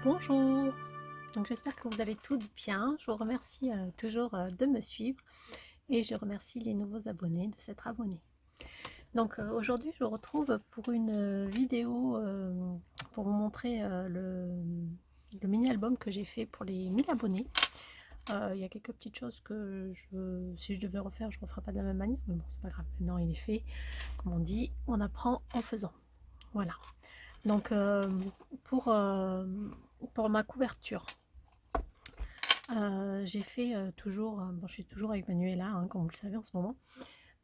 Bonjour, donc j'espère que vous allez toutes bien. Je vous remercie toujours de me suivre et je remercie les nouveaux abonnés de s'être abonnés. Donc aujourd'hui je vous retrouve pour une vidéo pour vous montrer le mini-album que j'ai fait pour les 1000 abonnés. Il y a quelques petites choses que si je devais refaire, je ne referais pas de la même manière, mais bon, c'est pas grave, maintenant il est fait. Comme on dit, on apprend en faisant. Voilà. Donc pour ma couverture, j'ai fait toujours, bon, je suis toujours avec Manuela, hein, comme vous le savez en ce moment,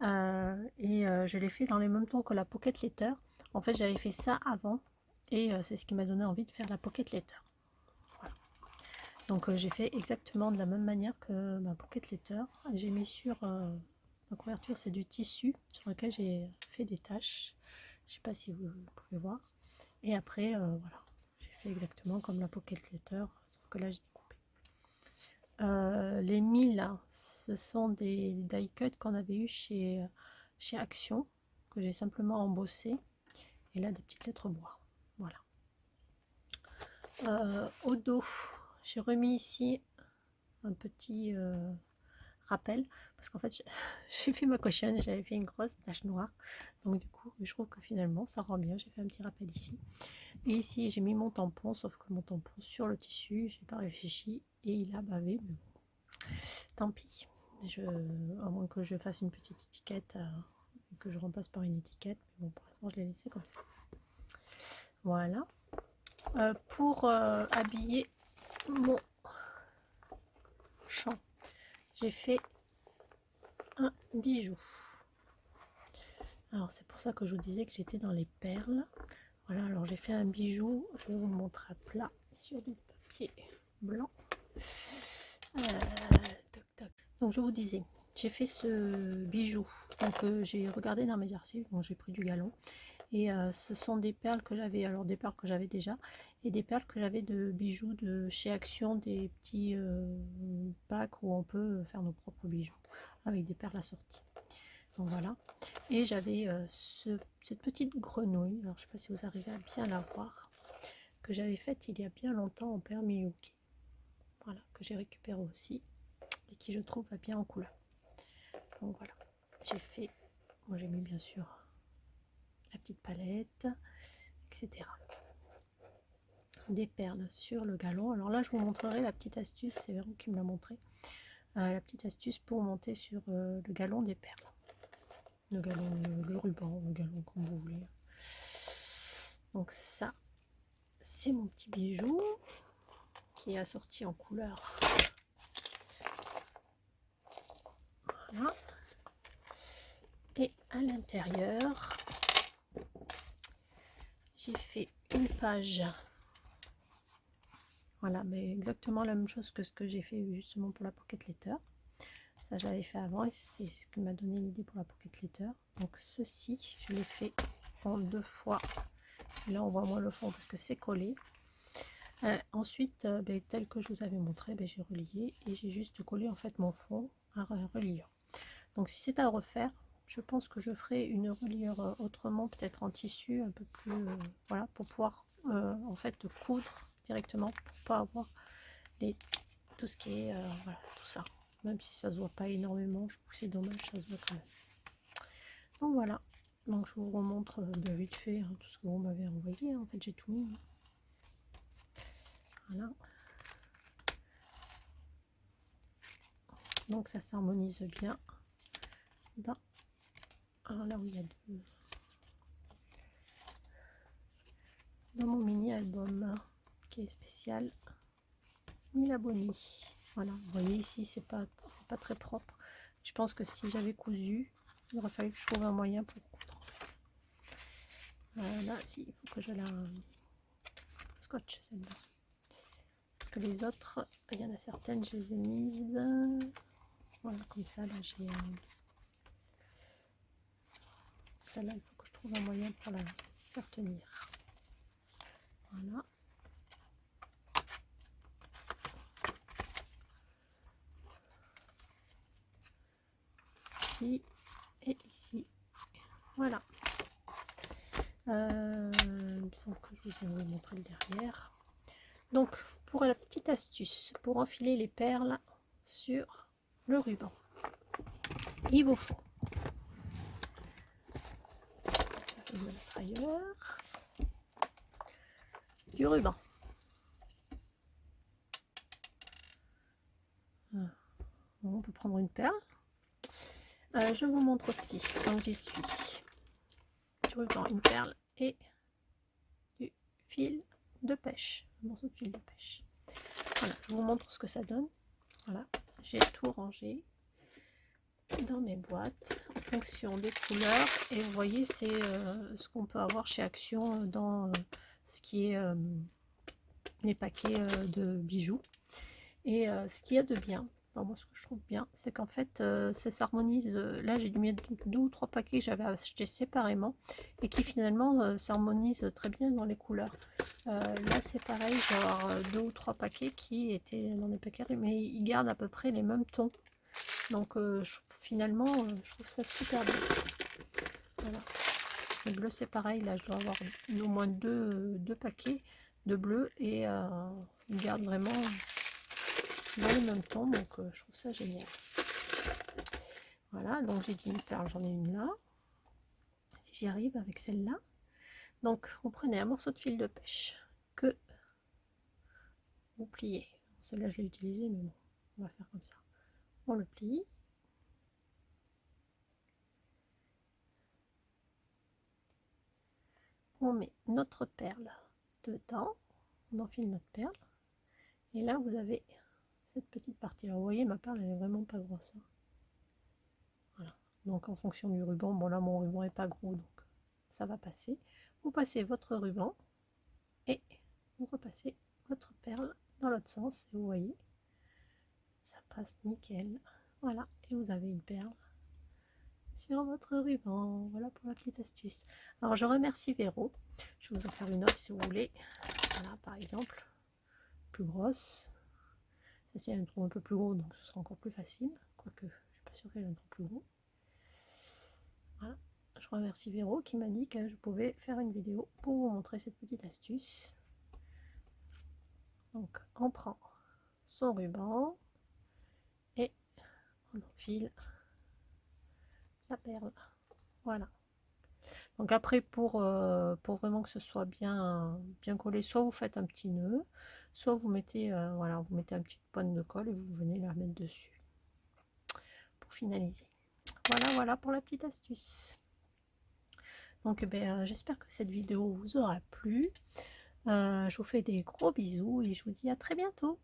je l'ai fait dans les mêmes tons que la Pocket Letter. En fait, j'avais fait ça avant, et c'est ce qui m'a donné envie de faire la Pocket Letter. Voilà. Donc j'ai fait exactement de la même manière que ma Pocket Letter. J'ai mis sur ma couverture, c'est du tissu sur lequel j'ai fait des taches. Je sais pas si vous pouvez voir. Et après, voilà, j'ai fait exactement comme la Pocket Letter, sauf que là j'ai découpé. Les 1000, ce sont des die cuts qu'on avait eu chez Action, que j'ai simplement embossé. Et là, des petites lettres bois. Voilà. Au dos, j'ai remis ici un petit rappel, parce qu'en fait, j'ai fait ma cochonne et j'avais fait une grosse tache noire. Donc du coup, je trouve que finalement, ça rend bien. J'ai fait un petit rappel ici. Et ici, j'ai mis mon tampon, sauf que mon tampon sur le tissu, j'ai pas réfléchi et il a bavé, mais bon, tant pis. À moins que je fasse une petite étiquette, que je remplace par une étiquette, mais bon, pour l'instant, je l'ai laissé comme ça. Voilà. Pour habiller mon champ, j'ai fait un bijou. Alors, c'est pour ça que je vous disais que j'étais dans les perles. Voilà, alors j'ai fait un bijou, je vais vous le montrer à plat sur du papier blanc. Donc je vous disais, j'ai fait ce bijou, donc j'ai regardé dans mes archives, bon, j'ai pris du galon, et ce sont des perles que j'avais, alors des perles que j'avais déjà, et des perles que j'avais de bijoux de chez Action, des petits packs où on peut faire nos propres bijoux, avec des perles assorties. Donc voilà, et j'avais cette petite grenouille, alors je ne sais pas si vous arrivez à bien la voir, que j'avais faite il y a bien longtemps en perles Miyuki. Voilà, que j'ai récupéré aussi, et qui je trouve va bien en couleur. Donc voilà, j'ai fait, moi j'ai mis bien sûr la petite palette, etc. Des perles sur le galon. Alors là je vous montrerai la petite astuce, c'est Véro qui me l'a montré, la petite astuce pour monter sur le galon des perles. Le galon, le ruban, le galon comme vous voulez. Donc ça, c'est mon petit bijou qui est assorti en couleur. Voilà. Et à l'intérieur, j'ai fait une page. Voilà, mais exactement la même chose que ce que j'ai fait justement pour la Pocket Letter. Ça, je l'avais fait avant et c'est ce qui m'a donné l'idée pour la Pocket Letter. Donc ceci, je l'ai fait en 2 fois. Et là, on voit moins le fond parce que c'est collé. Ensuite, tel que je vous avais montré, j'ai relié et j'ai juste collé en fait mon fond à reliure. Donc si c'est à refaire, je pense que je ferai une reliure autrement, peut-être en tissu un peu plus, voilà, pour pouvoir en fait coudre directement, pour pas avoir tout ce qui est, voilà, tout ça. Même si ça se voit pas énormément, je trouve que c'est dommage, ça se voit quand même. Donc voilà, donc je vous remontre de vite fait hein, tout ce que vous m'avez envoyé, en fait j'ai tout mis. Voilà. Donc ça s'harmonise bien dans, alors là où il y a dans mon mini album qui est spécial 1000 abonnés. Voilà, vous voyez ici c'est pas très propre. Je pense que si j'avais cousu, il aurait fallu que je trouve un moyen pour coudre. Là, si, il faut que je la scotch celle-là. Parce que les autres, il y en a certaines, je les ai mises. Voilà, comme ça, là j'ai. Celle-là, il faut que je trouve un moyen pour la faire tenir. Voilà. Ici et ici. Voilà. Il me semble que je vous ai montré le derrière. Donc pour la petite astuce, pour enfiler les perles sur le ruban, il vous faut, je vais le mettre ailleurs, du ruban. On peut prendre une perle. Je vous montre aussi, donc j'y suis, du ruban, une perle et du fil de pêche, un morceau de fil de pêche. Voilà, je vous montre ce que ça donne. Voilà, j'ai tout rangé dans mes boîtes en fonction des couleurs, et vous voyez, c'est ce qu'on peut avoir chez Action dans ce qui est les paquets de bijoux. Et ce qu'il y a de bien, enfin, moi ce que je trouve bien, c'est qu'en fait ça s'harmonise. Là j'ai dû mettre 2 ou 3 paquets que j'avais acheté séparément et qui finalement s'harmonisent très bien dans les couleurs. Là c'est pareil, je vais avoir 2 ou 3 paquets qui étaient dans des paquets, mais ils gardent à peu près les mêmes tons. Donc finalement je trouve ça super bien. Voilà. Le bleu c'est pareil, là je dois avoir au moins deux paquets de bleu et ils gardent vraiment dans le même temps, donc je trouve ça génial. Voilà, donc j'ai dit une perle, j'en ai une là, si j'y arrive avec celle-là. Donc vous prenez un morceau de fil de pêche que vous pliez. Celle-là je l'ai utilisée, mais bon, on va faire comme ça. On le plie. On met notre perle dedans, on enfile notre perle, et là vous avez cette petite partie. Alors vous voyez, ma perle elle est vraiment pas grosse. Hein. Voilà. Donc en fonction du ruban, bon là mon ruban est pas gros, donc ça va passer. Vous passez votre ruban et vous repassez votre perle dans l'autre sens, et vous voyez, ça passe nickel. Voilà, et vous avez une perle sur votre ruban. Voilà pour la petite astuce. Alors je remercie Véro. Je vais vous en faire une autre si vous voulez. Voilà, par exemple, plus grosse. Celle-ci elle a un trou un peu plus gros, donc ce sera encore plus facile. Quoique, je suis pas sûre qu'elle ait un trou plus gros. Voilà. Je remercie Véro qui m'a dit que je pouvais faire une vidéo pour vous montrer cette petite astuce. Donc on prend son ruban et on enfile la perle. Voilà. Donc après pour vraiment que ce soit bien collé, soit vous faites un petit nœud, soit vous mettez voilà, vous mettez un petit pointe de colle et vous venez la mettre dessus pour finaliser. Voilà pour la petite astuce. Donc j'espère que cette vidéo vous aura plu. Je vous fais des gros bisous et je vous dis à très bientôt.